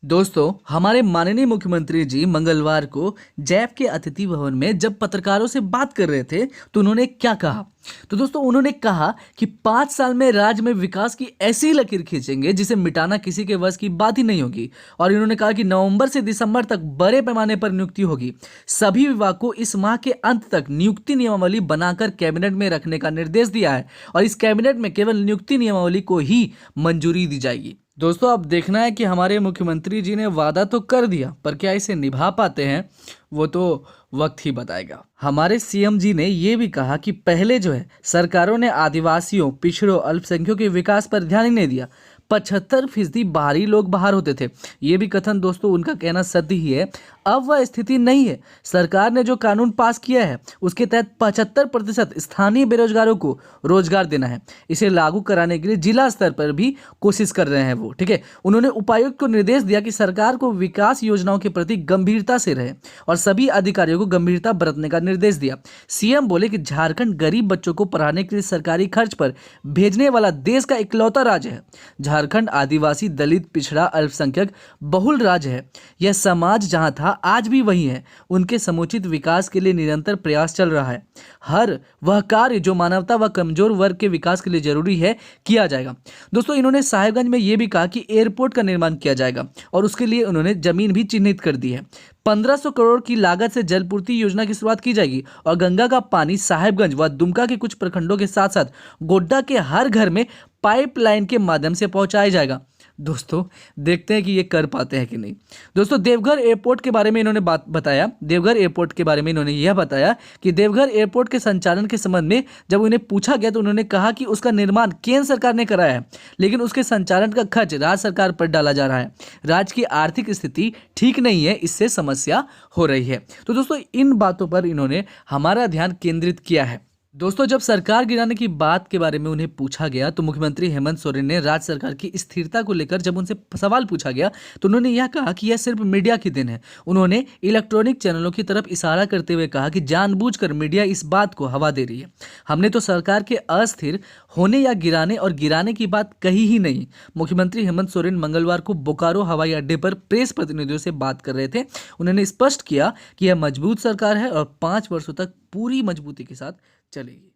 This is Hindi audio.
दोस्तों, हमारे माननीय मुख्यमंत्री जी मंगलवार को जैप के अतिथि भवन में जब पत्रकारों से बात कर रहे थे तो उन्होंने क्या कहा। तो दोस्तों, उन्होंने कहा कि 5 साल में राज्य में विकास की ऐसी लकीर खींचेंगे जिसे मिटाना किसी के वश की बात ही नहीं होगी। और इन्होंने कहा कि नवंबर से दिसंबर तक बड़े पैमाने पर नियुक्ति होगी। सभी विभाग को इस माह के अंत तक नियुक्ति नियमावली बनाकर कैबिनेट में रखने का निर्देश दिया है और इस कैबिनेट में केवल नियुक्ति नियमावली को ही मंजूरी दी जाएगी। दोस्तों, अब देखना है कि हमारे मुख्यमंत्री जी ने वादा तो कर दिया, पर क्या इसे निभा पाते हैं वो तो वक्त ही बताएगा। हमारे सीएम जी ने ये भी कहा कि पहले जो है सरकारों ने आदिवासियों, पिछड़ों, अल्पसंख्यकों के विकास पर ध्यान ही नहीं दिया। 75% बाहरी लोग बाहर होते थे। ये भी कथन दोस्तों उनका कहना सत्य ही है। अब वह स्थिति नहीं है। सरकार ने जो कानून पास किया है उसके तहत 75% स्थानीय बेरोजगारों को रोजगार देना है। इसे लागू कराने के लिए जिला स्तर पर भी कोशिश कर रहे हैं वो, ठीक है। उन्होंने उपायुक्त को निर्देश दिया कि सरकार को विकास योजनाओं के प्रति गंभीरता से रहे और सभी अधिकारियों को गंभीरता बरतने का निर्देश दिया। सीएम बोले कि झारखंड गरीब बच्चों को पढ़ाने के लिए सरकारी खर्च पर भेजने वाला देश का इकलौता राज्य है। झारखंड आदिवासी, दलित, पिछड़ा, अल्पसंख्यक बहुल राज्य है। यह समाज जहां था आज भी वही है। उनके समुचित विकास के लिए निरंतर प्रयास चल रहा है। हर वह कार्य जो मानवता व कमजोर वर्ग के विकास के लिए जरूरी है किया जाएगा। दोस्तों, इन्होंने साहेबगंज में यह भी कहा कि एयरपोर्ट का निर्माण किया जाएगा और उसके लिए उन्होंने जमीन भी चिन्हित कर दी है। 1500 करोड़ की लागत से जलपूर्ति योजना की शुरुआत की जाएगी और गंगा का पानी साहेबगंज व दुमका के कुछ प्रखंडों के साथ साथ गोड्डा के हर घर में पाइपलाइन के माध्यम से पहुंचाया जाएगा। दोस्तों, देखते हैं कि ये कर पाते हैं कि नहीं। दोस्तों, देवघर एयरपोर्ट के बारे में इन्होंने बात बताया। देवघर एयरपोर्ट के बारे में इन्होंने यह बताया कि देवघर एयरपोर्ट के संचालन के संबंध में जब उन्हें पूछा गया तो उन्होंने कहा कि उसका निर्माण केंद्र सरकार ने कराया है, लेकिन उसके संचालन का खर्च राज्य सरकार पर डाला जा रहा है। राज्य की आर्थिक स्थिति ठीक नहीं है, इससे समस्या हो रही है। तो दोस्तों, इन बातों पर इन्होंने हमारा ध्यान केंद्रित किया है। दोस्तों, जब सरकार गिराने की बात के बारे में उन्हें पूछा गया तो मुख्यमंत्री हेमंत सोरेन ने राज्य सरकार की स्थिरता को लेकर जब उनसे सवाल पूछा गया तो उन्होंने यह कहा कि यह सिर्फ मीडिया की देन है। उन्होंने इलेक्ट्रॉनिक चैनलों की तरफ इशारा करते हुए कहा कि जानबूझकर मीडिया इस बात को हवा दे रही है। हमने तो सरकार के अस्थिर होने या गिराने की बात कही ही नहीं। मुख्यमंत्री हेमंत सोरेन मंगलवार को बोकारो हवाई अड्डे पर प्रेस प्रतिनिधियों से बात कर रहे थे। उन्होंने स्पष्ट किया कि यह मजबूत सरकार है और 5 वर्षों तक पूरी मजबूती के साथ चलेगी।